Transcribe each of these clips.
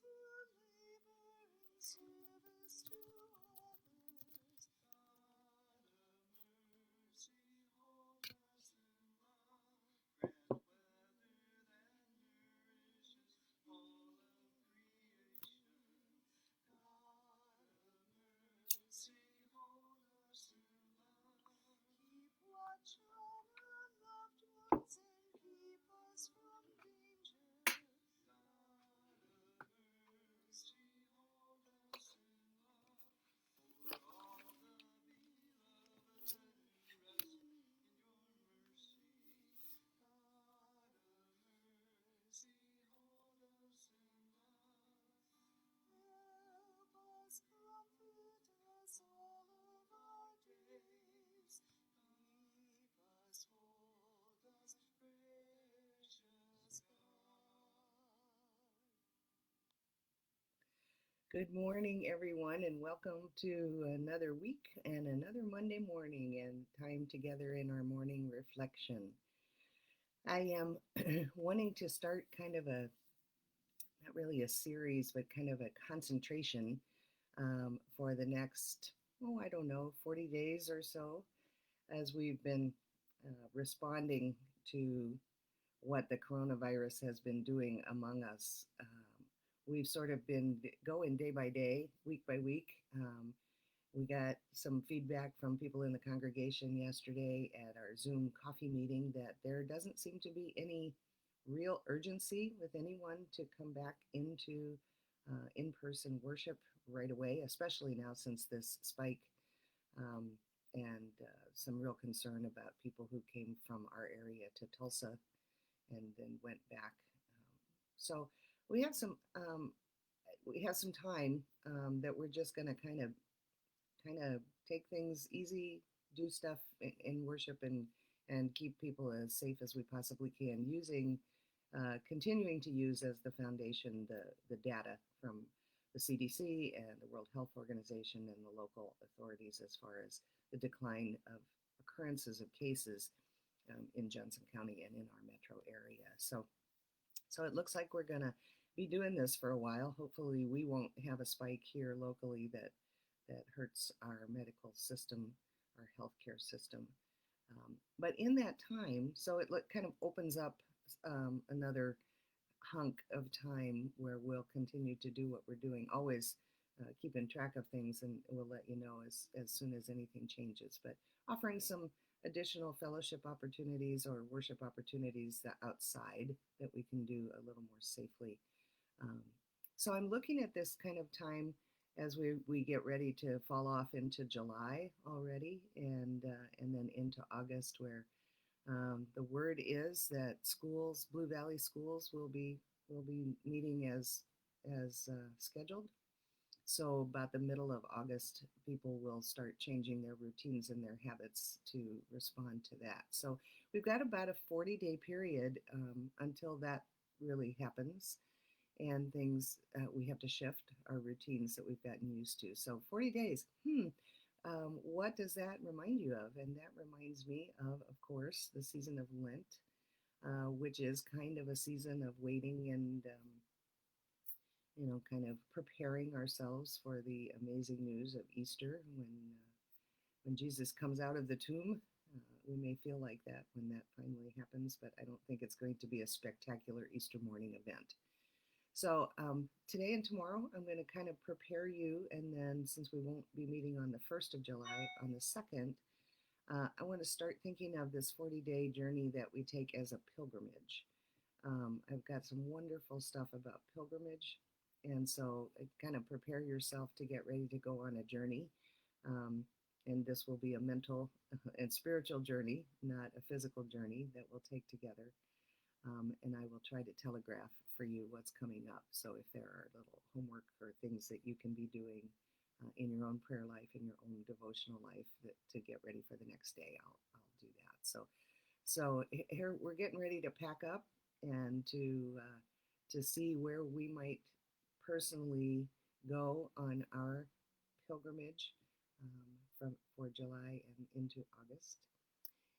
your labor and service to others. God of mercy, hold us in love. Grant weather that nourishes all of creation. God of mercy, hold us in love. Keep watch on our loved ones and keep us from danger. God of mercy, hold us in love. For all the beloved who rest in your mercy. God of mercy, hold us in love. Help us, comfort us all of our days. Keep us, hold us, precious God. Good morning, everyone, and welcome to another week and another Monday morning and time together in our morning reflection. I am wanting to start kind of a, not really a series, but kind of a concentration for the next, I don't know, 40 days or so, as we've been responding to what the coronavirus has been doing among us. We've sort of been going day by day, week by week. We got some feedback from people in the congregation yesterday at our Zoom coffee meeting that there doesn't seem to be any real urgency with anyone to come back into in person worship right away, especially now since this spike um, and some real concern about people who came from our area to Tulsa and then went back. So we have some time that we're just going to kind of take things easy, do stuff in worship, and keep people as safe as we possibly can, using continuing to use as the foundation the data from the CDC and the World Health Organization and the local authorities as far as the decline of occurrences of cases in Johnson County and in our metro area. So it looks like we're going to be doing this for a while. Hopefully, we won't have a spike here locally that hurts our medical system, our healthcare system. But in that time, so it kind of opens up another hunk of time where we'll continue to do what we're doing, always keeping track of things, and we'll let you know as soon as anything changes. But offering some additional fellowship opportunities or worship opportunities that outside that we can do a little more safely. Um, so I'm looking at this kind of time as we get ready to fall off into July already, and then into August, where the word is that schools, Blue Valley schools, will be meeting as scheduled. So about the middle of August, people will start changing their routines and their habits to respond to that. So we've got about a 40-day period until that really happens, and things we have to shift our routines that we've gotten used to. So 40 days. What does that remind you of? And that reminds me of course, the season of Lent, which is kind of a season of waiting and kind of preparing ourselves for the amazing news of Easter when Jesus comes out of the tomb. We may feel like that when that finally happens, but I don't think it's going to be a spectacular Easter morning event. So today and tomorrow, I'm going to kind of prepare you, and then since we won't be meeting on the 1st of July, on the 2nd, I want to start thinking of this 40-day journey that we take as a pilgrimage. I've got some wonderful stuff about pilgrimage, and so kind of prepare yourself to get ready to go on a journey. Um, and this will be a mental and spiritual journey, not a physical journey that we'll take together. And I will try to telegraph for you what's coming up. So if there are little homework or things that you can be doing in your own prayer life, in your own devotional life, to get ready for the next day, I'll do that. So here we're getting ready to pack up and to see where we might personally go on our pilgrimage for July and into August.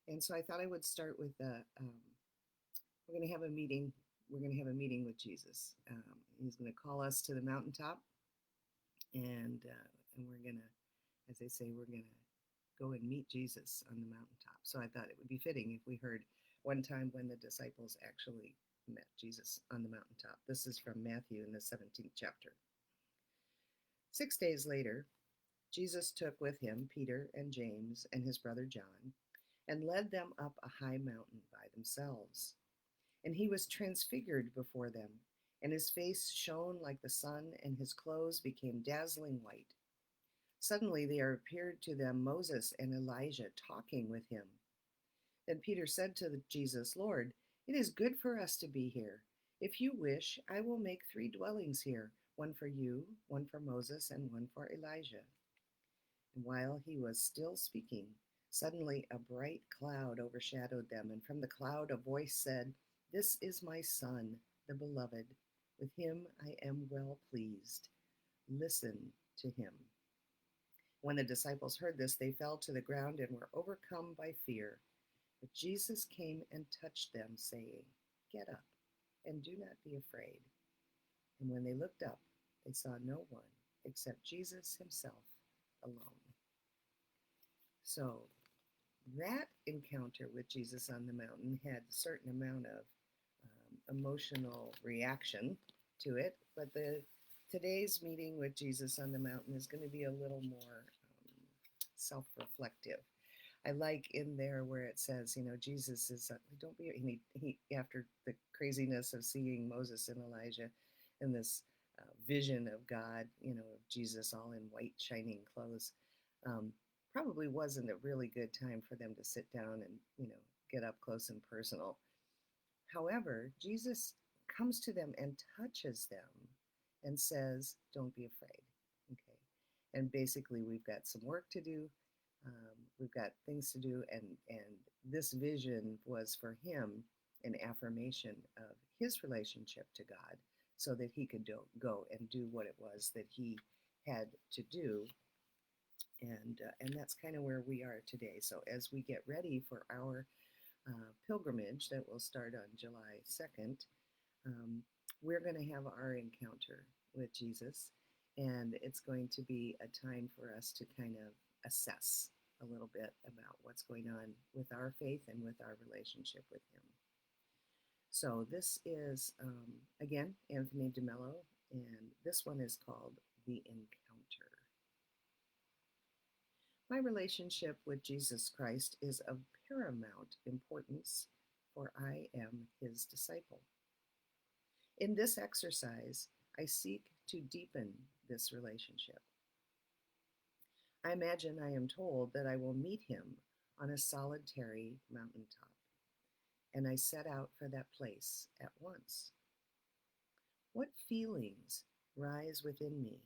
And so I thought I would start with we're going to have a meeting we're going to have a meeting with Jesus. He's going to call us to the mountaintop, and we're going to, as they say, we're going to go and meet Jesus on the mountaintop. So I thought it would be fitting if we heard one time when the disciples actually met Jesus on the mountaintop. This is from Matthew in the 17th chapter. 6 days later, Jesus took with him Peter and James and his brother John and led them up a high mountain by themselves. And he was transfigured before them, and his face shone like the sun, and his clothes became dazzling white. Suddenly there appeared to them Moses and Elijah talking with him. Then Peter said to Jesus, Lord, it is good for us to be here. If you wish, I will make 3 dwellings here, one for you, one for Moses, and one for Elijah. And while he was still speaking, suddenly a bright cloud overshadowed them, and from the cloud a voice said, This is my Son, the beloved. With him I am well pleased. Listen to him. When the disciples heard this, they fell to the ground and were overcome by fear. But Jesus came and touched them, saying, Get up and do not be afraid. And when they looked up, they saw no one except Jesus himself alone. So that encounter with Jesus on the mountain had a certain amount of emotional reaction to it, but today's meeting with Jesus on the mountain is going to be a little more self-reflective. I like in there where it says, Jesus is, don't be, he after the craziness of seeing Moses and Elijah and this vision of God, of Jesus all in white shining clothes, probably wasn't a really good time for them to sit down and, get up close and personal. However, Jesus comes to them and touches them and says, don't be afraid. Okay. And basically, we've got some work to do. We've got things to do. And this vision was for him an affirmation of his relationship to God so that he could go and do what it was that he had to do. And that's kind of where we are today. So as we get ready for our pilgrimage that will start on July 2nd, we're going to have our encounter with Jesus, and it's going to be a time for us to kind of assess a little bit about what's going on with our faith and with our relationship with him. So this is, again, Anthony DeMello, and this one is called The Encounter. My relationship with Jesus Christ is of paramount importance, for I am his disciple. In this exercise, I seek to deepen this relationship. I imagine I am told that I will meet him on a solitary mountaintop, and I set out for that place at once. What feelings rise within me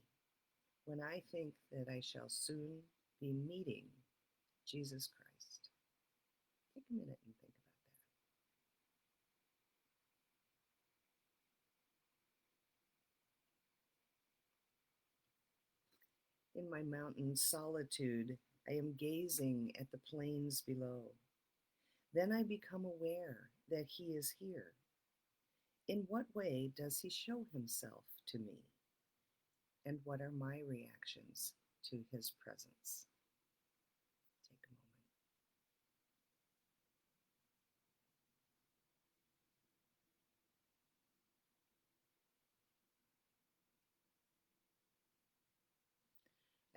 when I think that I shall soon be meeting Jesus Christ? Take a minute and think about that. In my mountain solitude, I am gazing at the plains below. Then I become aware that he is here. In what way does he show himself to me? And what are my reactions to his presence? Take a moment.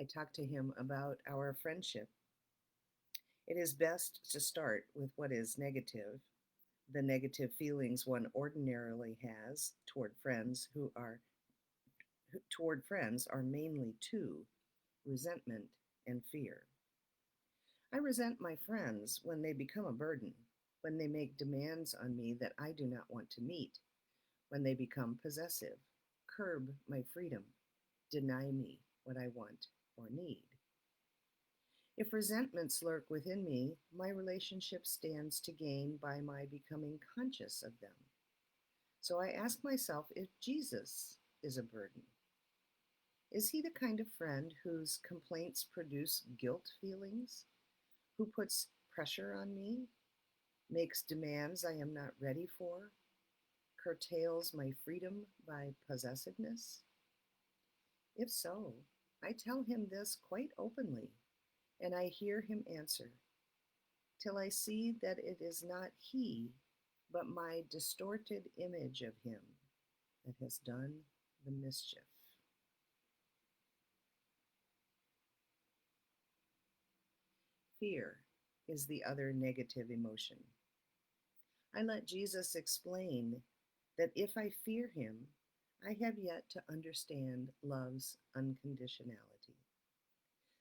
I talked to him about our friendship. It is best to start with what is negative, the negative feelings one ordinarily has toward friends are mainly two: resentment and fear. I resent my friends when they become a burden, when they make demands on me that I do not want to meet, when they become possessive, curb my freedom, deny me what I want or need. If resentments lurk within me, my relationship stands to gain by my becoming conscious of them. So I ask myself if Jesus is a burden. Is he the kind of friend whose complaints produce guilt feelings, who puts pressure on me, makes demands I am not ready for, curtails my freedom by possessiveness? If so, I tell him this quite openly, and I hear him answer, till I see that it is not he, but my distorted image of him that has done the mischief. Fear is the other negative emotion. I let Jesus explain that if I fear him, I have yet to understand love's unconditionality.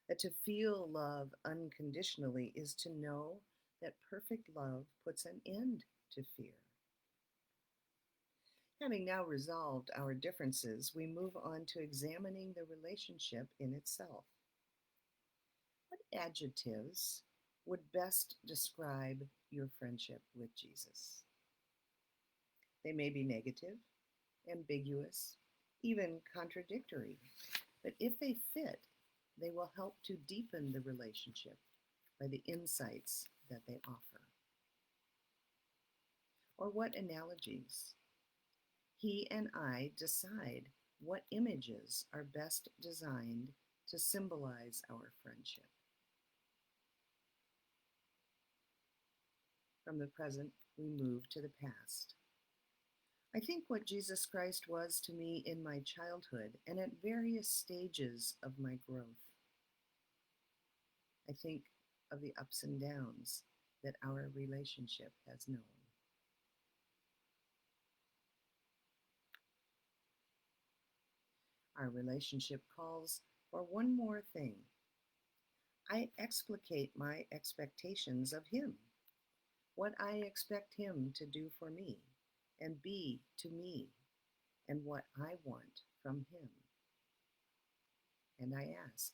That to feel love unconditionally is to know that perfect love puts an end to fear. Having now resolved our differences, we move on to examining the relationship in itself. What adjectives would best describe your friendship with Jesus? They may be negative, ambiguous, even contradictory, but if they fit, they will help to deepen the relationship by the insights that they offer. Or what analogies? He and I decide what images are best designed to symbolize our friendship. From the present, we move to the past. I think what Jesus Christ was to me in my childhood and at various stages of my growth. I think of the ups and downs that our relationship has known. Our relationship calls for one more thing. I explicate my expectations of him, what I expect him to do for me and be to me, and what I want from him. And I ask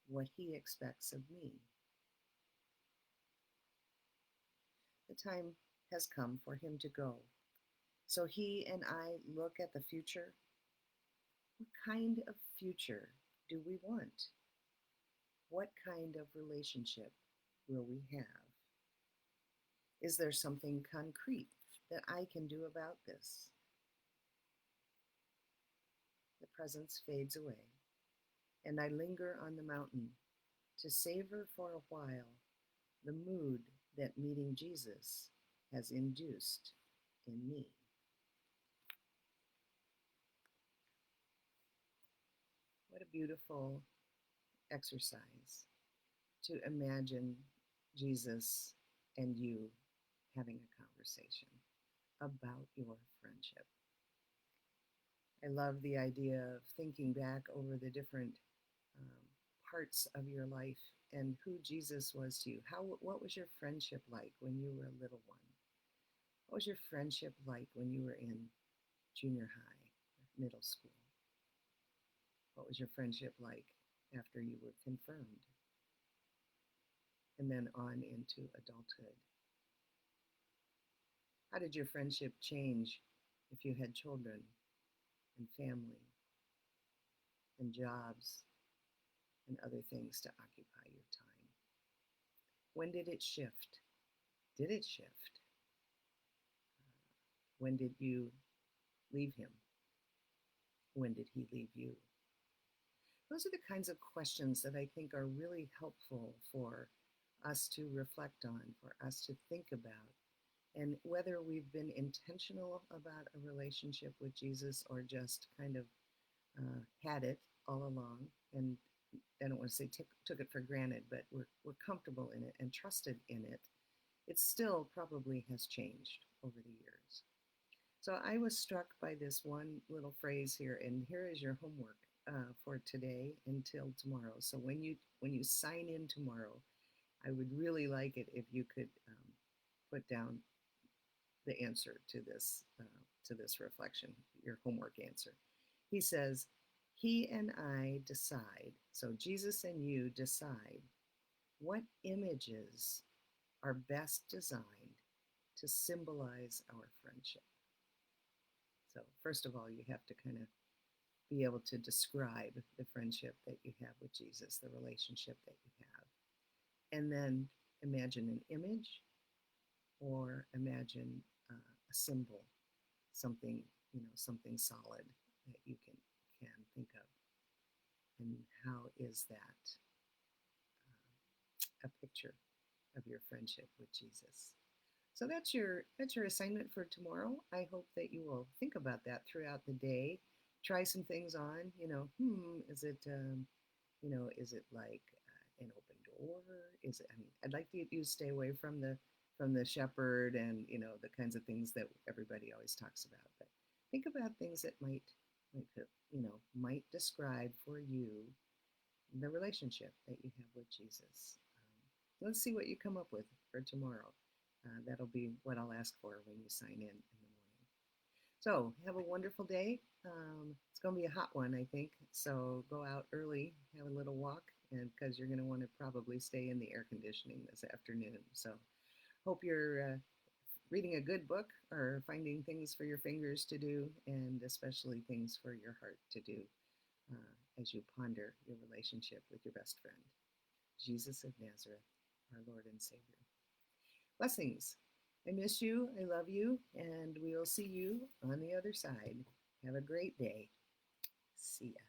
what he expects of me. The time has come for him to go. So he and I look at the future. What kind of future do we want? What kind of relationship will we have? Is there something concrete that I can do about this? The presence fades away, and I linger on the mountain to savor for a while the mood that meeting Jesus has induced in me. What a beautiful exercise to imagine Jesus and you having a conversation about your friendship. I love the idea of thinking back over the different um, parts of your life and who Jesus was to you. What was your friendship like when you were a little one? What was your friendship like when you were in junior high or middle school? What was your friendship like after you were confirmed? And then on into adulthood. How did your friendship change if you had children and family and jobs and other things to occupy your time? When did it shift? Did it shift? When did you leave him? When did he leave you? Those are the kinds of questions that I think are really helpful for us to reflect on, for us to think about. And whether we've been intentional about a relationship with Jesus or just kind of had it all along, and I don't want to say took it for granted, but we're comfortable in it and trusted in it, it still probably has changed over the years. So I was struck by this one little phrase here, and here is your homework for today until tomorrow. So when you sign in tomorrow, I would really like it if you could put down the answer to this reflection, your homework answer. He says, "He and I decide." So Jesus and you decide what images are best designed to symbolize our friendship. So first of all, you have to kind of be able to describe the friendship that you have with Jesus, the relationship that you have. And then imagine an image or imagine a symbol, something, something solid that you can think of. And how is that a picture of your friendship with Jesus? So that's your assignment for tomorrow. I hope that you will think about that throughout the day. Try some things on. Is it like an open door? Is it? I mean, I'd like you to stay away from the shepherd and the kinds of things that everybody always talks about. But think about things that might describe for you the relationship that you have with Jesus. Let's see what you come up with for tomorrow. That'll be what I'll ask for when you sign in the morning. So have a wonderful day. It's going to be a hot one, I think. So go out early, have a little walk, and because you're going to want to probably stay in the air conditioning this afternoon. So hope you're reading a good book or finding things for your fingers to do, and especially things for your heart to do as you ponder your relationship with your best friend, Jesus of Nazareth, our Lord and Savior. Blessings. I miss you. I love you. And we'll see you on the other side. Have a great day. See ya.